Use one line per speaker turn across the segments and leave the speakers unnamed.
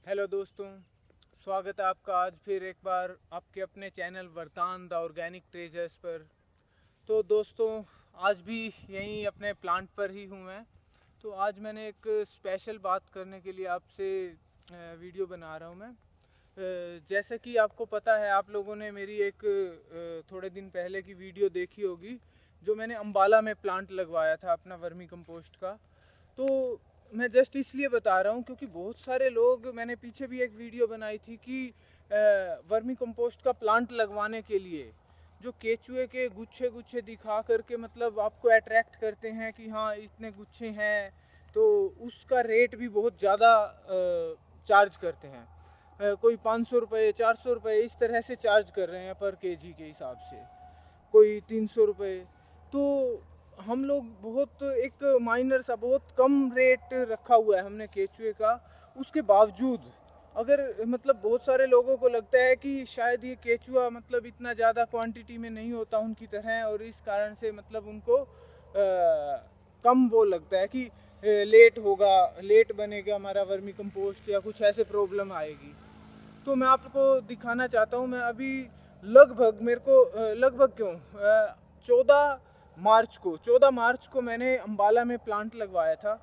Hello दोस्तों, स्वागत है आपका आज फिर एक बार आपके अपने चैनल वरदान द ऑर्गेनिक ट्रेजर्स पर। तो दोस्तों, आज भी यहीं अपने प्लांट पर ही हूँ मैं। तो आज मैंने एक स्पेशल बात करने के लिए आपसे वीडियो बना रहा हूँ मैं। जैसे कि आपको पता है, आप लोगों ने मेरी एक थोड़े दिन पहले की वीडियो देखी होगी जो मैंने अम्बाला में प्लांट लगवाया था अपना वर्मी कंपोस्ट का। तो मैं जस्ट इसलिए बता रहा हूँ क्योंकि बहुत सारे लोग, मैंने पीछे भी एक वीडियो बनाई थी कि वर्मी कंपोस्ट का प्लांट लगवाने के लिए जो केचुए के गुच्छे गुच्छे दिखा करके मतलब आपको अट्रैक्ट करते हैं कि हाँ इतने गुच्छे हैं, तो उसका रेट भी बहुत ज़्यादा चार्ज करते हैं। कोई 500 रुपये 400 रुपये इस तरह से चार्ज कर रहे हैं पर केजी के हिसाब से, कोई 300 रुपये। तो हम लोग बहुत एक माइनर सा बहुत कम रेट रखा हुआ है हमने केचुए का। उसके बावजूद अगर मतलब बहुत सारे लोगों को लगता है कि शायद ये केचुआ मतलब इतना ज़्यादा क्वांटिटी में नहीं होता उनकी तरह, और इस कारण से मतलब उनको कम वो लगता है कि लेट होगा, लेट बनेगा हमारा वर्मी कंपोस्ट या कुछ ऐसे प्रॉब्लम आएगी। तो मैं आपको दिखाना चाहता हूँ। मैं अभी लगभग मेरे को लगभग क्यों 14 मार्च को मैंने अम्बाला में प्लांट लगवाया था।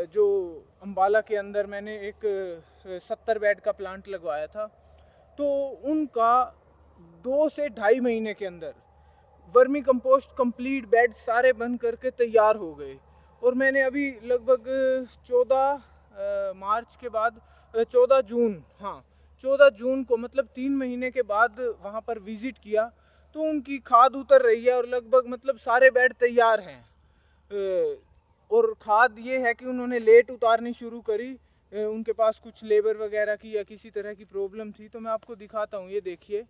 जो अम्बाला के अंदर मैंने एक 70 बेड का प्लांट लगवाया था। तो उनका 2 से ढाई महीने के अंदर वर्मी कंपोस्ट कंप्लीट बेड सारे बन करके तैयार हो गए। और मैंने अभी लगभग 14 मार्च के बाद 14 जून, हाँ 14 जून को मतलब 3 महीने के बाद वहाँ पर विजिट किया। तो उनकी खाद उतर रही है और लगभग मतलब सारे बेड तैयार हैं। और खाद ये है कि उन्होंने लेट उतारनी शुरू करी। उनके पास कुछ लेबर वगैरह की या किसी तरह की प्रॉब्लम थी। तो मैं आपको दिखाता हूँ, ये देखिए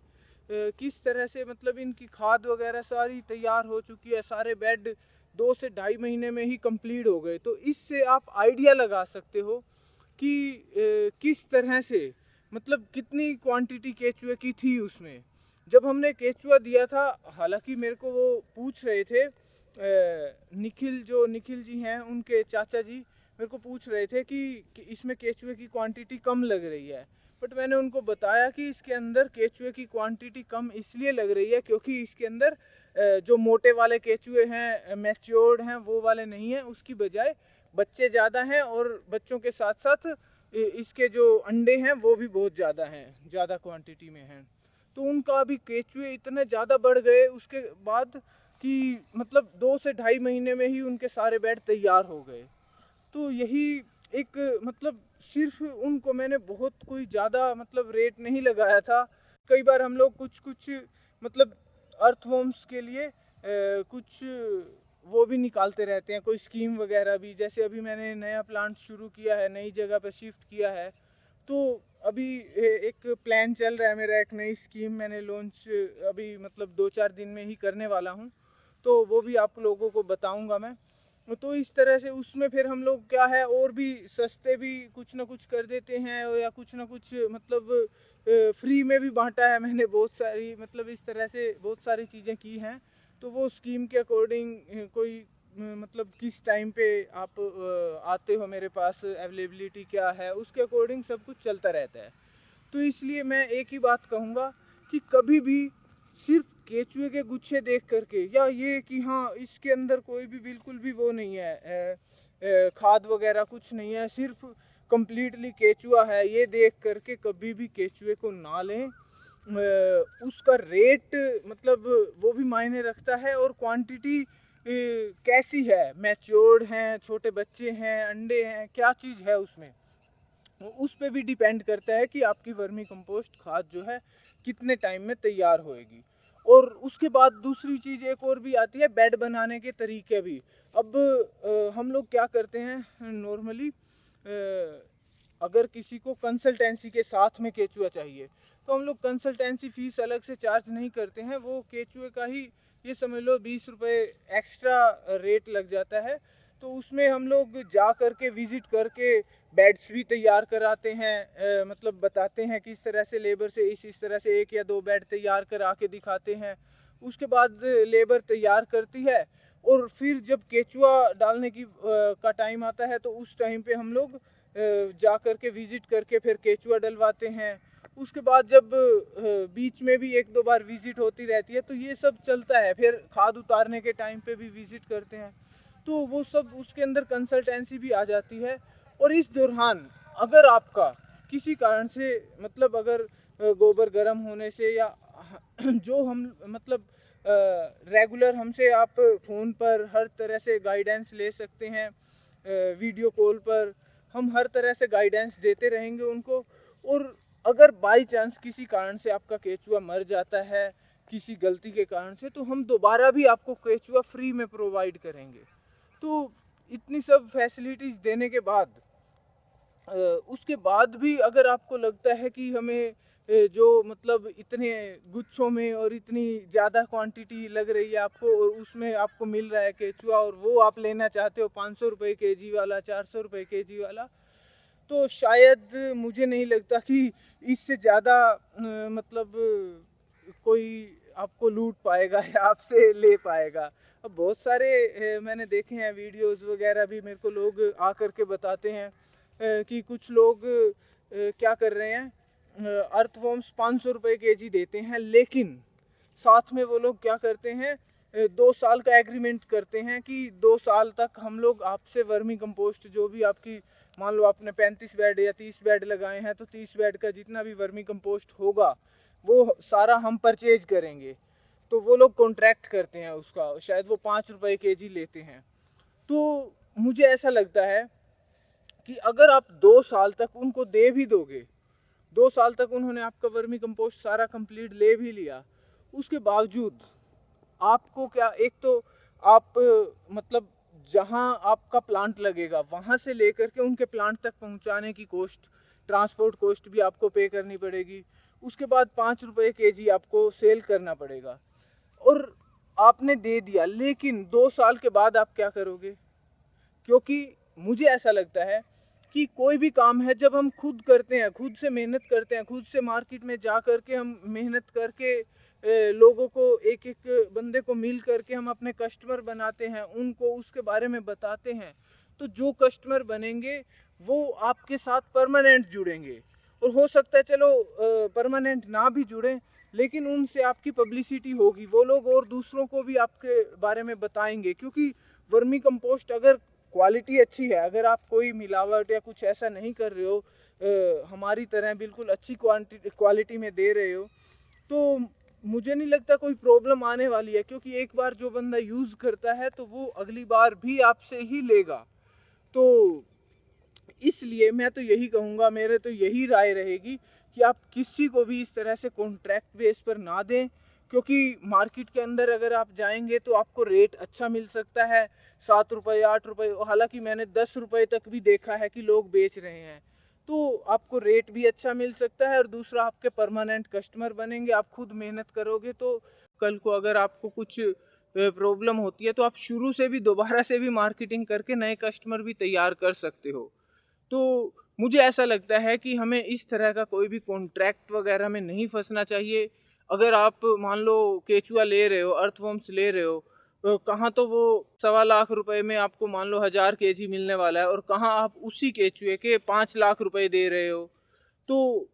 किस तरह से मतलब इनकी खाद वगैरह सारी तैयार हो चुकी है। सारे बेड 2 से ढाई महीने में ही कंप्लीट हो गए। तो इससे आप आइडिया लगा सकते हो कि किस तरह से मतलब कितनी क्वांटिटी केचुए की थी उसमें। जब हमने केचुआ दिया था, हालांकि मेरे को वो पूछ रहे थे निखिल जी हैं, उनके चाचा जी मेरे को पूछ रहे थे कि इसमें केचुए की क्वांटिटी कम लग रही है। बट मैंने उनको बताया कि इसके अंदर केचुए की क्वांटिटी कम इसलिए लग रही है क्योंकि इसके अंदर जो मोटे वाले केचुए हैं, मैच्योर्ड हैं, वो वाले नहीं हैं। उसकी बजाय बच्चे ज़्यादा हैं और बच्चों के साथ साथ इसके जो अंडे हैं वो भी बहुत ज़्यादा हैं, ज़्यादा क्वांटिटी में हैं। तो उनका अभी केचुए इतने ज़्यादा बढ़ गए उसके बाद कि मतलब 2 से ढाई महीने में ही उनके सारे बेड तैयार हो गए। तो यही एक मतलब सिर्फ उनको मैंने बहुत कोई ज़्यादा मतलब रेट नहीं लगाया था। कई बार हम लोग कुछ कुछ मतलब अर्थवॉर्म्स के लिए कुछ वो भी निकालते रहते हैं, कोई स्कीम वगैरह भी। जैसे अभी मैंने नया प्लांट शुरू किया है, नई जगह पर शिफ्ट किया है, तो अभी एक प्लान चल रहा है मेरा, एक नई स्कीम मैंने लॉन्च अभी मतलब 2-4 दिन में ही करने वाला हूँ। तो वो भी आप लोगों को बताऊंगा मैं। तो इस तरह से उसमें फिर हम लोग क्या है और भी सस्ते भी कुछ ना कुछ कर देते हैं, या कुछ ना कुछ मतलब फ्री में भी बांटा है मैंने बहुत सारी, मतलब इस तरह से बहुत सारी चीज़ें की हैं। तो वो स्कीम के अकॉर्डिंग कोई मतलब किस टाइम पे आप आते हो मेरे पास, अवेलेबिलिटी क्या है, उसके अकॉर्डिंग सब कुछ चलता रहता है। तो इसलिए मैं एक ही बात कहूँगा कि कभी भी सिर्फ केचुए के गुच्छे देख करके, या ये कि हाँ इसके अंदर कोई भी बिल्कुल भी वो नहीं है, खाद वगैरह कुछ नहीं है, सिर्फ कंप्लीटली केचुआ है, ये देख करके कभी भी केचुए को ना लें। उसका रेट मतलब वो भी मायने रखता है, और क्वांटिटी कैसी है, मैच्योर्ड हैं, छोटे बच्चे हैं, अंडे हैं, क्या चीज़ है उसमें, उस पर भी डिपेंड करता है कि आपकी वर्मी कंपोस्ट खाद जो है कितने टाइम में तैयार होएगी। और उसके बाद दूसरी चीज़ एक और भी आती है, बेड बनाने के तरीके भी। अब हम लोग क्या करते हैं नॉर्मली, अगर किसी को कंसल्टेंसी के साथ में केचुआ चाहिए तो हम लोग कंसल्टेंसी फीस अलग से चार्ज नहीं करते हैं। वो केचुए का ही ये समझ लो 20 रुपये एक्स्ट्रा रेट लग जाता है। तो उसमें हम लोग जा करके विजिट करके बेड्स भी तैयार कराते हैं, मतलब बताते हैं किस तरह से लेबर से इस तरह से 1 या 2 बेड तैयार करा के दिखाते हैं। उसके बाद लेबर तैयार करती है, और फिर जब केचुआ डालने की का टाइम आता है तो उस टाइम पे हम लोग जा कर के विज़िट करके फिर केचुआ डलवाते हैं। उसके बाद जब बीच में भी 1-2 बार विज़िट होती रहती है, तो ये सब चलता है। फिर खाद उतारने के टाइम पे भी विज़िट करते हैं, तो वो सब उसके अंदर कंसल्टेंसी भी आ जाती है। और इस दौरान अगर आपका किसी कारण से मतलब अगर गोबर गर्म होने से या जो हम मतलब रेगुलर हमसे आप फ़ोन पर हर तरह से गाइडेंस ले सकते हैं, वीडियो कॉल पर हम हर तरह से गाइडेंस देते रहेंगे उनको। और अगर बाई चांस किसी कारण से आपका केचुआ मर जाता है किसी गलती के कारण से, तो हम दोबारा भी आपको केचुआ फ्री में प्रोवाइड करेंगे। तो इतनी सब फैसिलिटीज़ देने के बाद उसके बाद भी अगर आपको लगता है कि हमें जो मतलब इतने गुच्छों में और इतनी ज़्यादा क्वांटिटी लग रही है आपको, और उसमें आपको मिल रहा है केचुआ, और वो आप लेना चाहते हो 500 रुपये केजी वाला, 400 रुपये केजी वाला, तो शायद मुझे नहीं लगता कि इससे ज़्यादा मतलब कोई आपको लूट पाएगा या आपसे ले पाएगा। अब बहुत सारे मैंने देखे हैं वीडियोस वगैरह भी, मेरे को लोग आकर के बताते हैं कि कुछ लोग क्या कर रहे हैं, अर्थवॉर्म्स 500 रुपये केजी देते हैं, लेकिन साथ में वो लोग क्या करते हैं, 2 साल का एग्रीमेंट करते हैं कि 2 साल तक हम लोग आपसे वर्मी कंपोस्ट जो भी आपकी, मान लो आपने 35 बेड या 30 बेड लगाए हैं, तो 30 बेड का जितना भी वर्मी कंपोस्ट होगा वो सारा हम परचेज करेंगे। तो वो लोग कॉन्ट्रैक्ट करते हैं उसका, शायद वो 5 रुपये केजी लेते हैं। तो मुझे ऐसा लगता है कि अगर आप 2 साल तक उनको दे भी दोगे, 2 साल तक उन्होंने आपका वर्मी कंपोस्ट सारा कंप्लीट ले भी लिया, उसके बावजूद आपको क्या, एक तो आप मतलब जहां आपका प्लांट लगेगा वहां से लेकर के उनके प्लांट तक पहुंचाने की कॉस्ट, ट्रांसपोर्ट कॉस्ट भी आपको पे करनी पड़ेगी। उसके बाद 5 रुपये केजी आपको सेल करना पड़ेगा। और आपने दे दिया, लेकिन 2 साल के बाद आप क्या करोगे? क्योंकि मुझे ऐसा लगता है कि कोई भी काम है जब हम खुद करते हैं, खुद से मेहनत करते हैं, खुद से मार्केट में जा करके हम मेहनत करके लोगों को, एक एक बंदे को मिल करके हम अपने कस्टमर बनाते हैं, उनको उसके बारे में बताते हैं, तो जो कस्टमर बनेंगे वो आपके साथ परमानेंट जुड़ेंगे। और हो सकता है चलो परमानेंट ना भी जुड़ें, लेकिन उनसे आपकी पब्लिसिटी होगी, वो लोग और दूसरों को भी आपके बारे में बताएंगे। क्योंकि वर्मी कंपोस्ट अगर क्वालिटी अच्छी है, अगर आप कोई मिलावट या कुछ ऐसा नहीं कर रहे हो, हमारी तरह बिल्कुल अच्छी क्वालिटी में दे रहे हो, तो मुझे नहीं लगता कोई प्रॉब्लम आने वाली है। क्योंकि एक बार जो बंदा यूज़ करता है तो वो अगली बार भी आपसे ही लेगा। तो इसलिए मैं तो यही कहूँगा, मेरे तो यही राय रहेगी कि आप किसी को भी इस तरह से कॉन्ट्रैक्ट बेस पर ना दें। क्योंकि मार्केट के अंदर अगर आप जाएंगे तो आपको रेट अच्छा मिल सकता है, 7 रुपये 8 रुपये, हालांकि मैंने 10 रुपये तक भी देखा है कि लोग बेच रहे हैं। तो आपको रेट भी अच्छा मिल सकता है, और दूसरा आपके परमानेंट कस्टमर बनेंगे। आप खुद मेहनत करोगे तो कल को अगर आपको कुछ प्रॉब्लम होती है तो आप शुरू से भी दोबारा से भी मार्केटिंग करके नए कस्टमर भी तैयार कर सकते हो। तो मुझे ऐसा लगता है कि हमें इस तरह का कोई भी कॉन्ट्रैक्ट वगैरह में नहीं फंसना चाहिए। अगर आप मान लो केचुआ ले रहे हो, अर्थवर्म्स ले रहे हो, तो कहाँ तो वो 1.25 लाख रुपए में आपको मान लो 1000 केजी मिलने वाला है, और कहाँ आप उसी केचुए के 5 लाख रुपए दे रहे हो। तो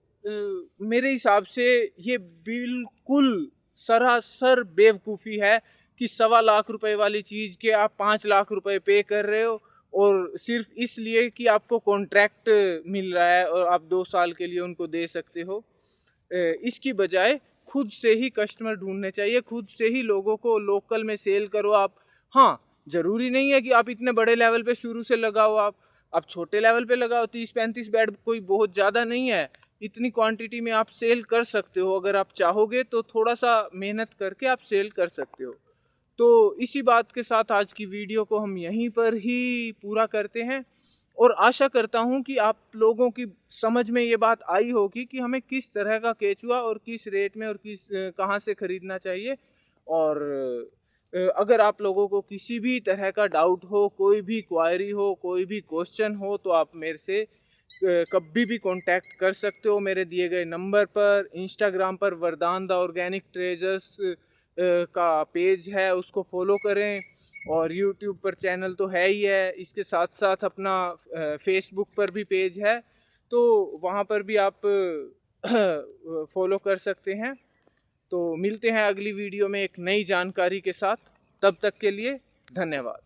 मेरे हिसाब से ये बिल्कुल सरासर बेवकूफ़ी है कि 1.25 लाख रुपए वाली चीज़ के आप 5 लाख रुपए पे कर रहे हो, और सिर्फ इसलिए कि आपको कॉन्ट्रैक्ट मिल रहा है और आप 2 साल के लिए उनको दे सकते हो। इसकी बजाय खुद से ही कस्टमर ढूंढने चाहिए, खुद से ही लोगों को लोकल में सेल करो आप। हाँ, ज़रूरी नहीं है कि आप इतने बड़े लेवल पे शुरू से लगाओ, आप छोटे लेवल पे लगाओ। 30-35 बेड कोई बहुत ज़्यादा नहीं है, इतनी क्वांटिटी में आप सेल कर सकते हो। अगर आप चाहोगे तो थोड़ा सा मेहनत करके आप सेल कर सकते हो। तो इसी बात के साथ आज की वीडियो को हम यहीं पर ही पूरा करते हैं, और आशा करता हूं कि आप लोगों की समझ में ये बात आई होगी कि हमें किस तरह का केचुआ और किस रेट में और किस कहां से ख़रीदना चाहिए। और अगर आप लोगों को किसी भी तरह का डाउट हो, कोई भी क्वायरी हो, कोई भी क्वेश्चन हो, तो आप मेरे से कभी भी कांटेक्ट कर सकते हो मेरे दिए गए नंबर पर। इंस्टाग्राम पर वरदान द ऑर्गेनिक ट्रेजर्स का पेज है, उसको फॉलो करें। और यूट्यूब पर चैनल तो है ही है, इसके साथ साथ अपना फेसबुक पर भी पेज है, तो वहाँ पर भी आप फॉलो कर सकते हैं। तो मिलते हैं अगली वीडियो में एक नई जानकारी के साथ, तब तक के लिए धन्यवाद।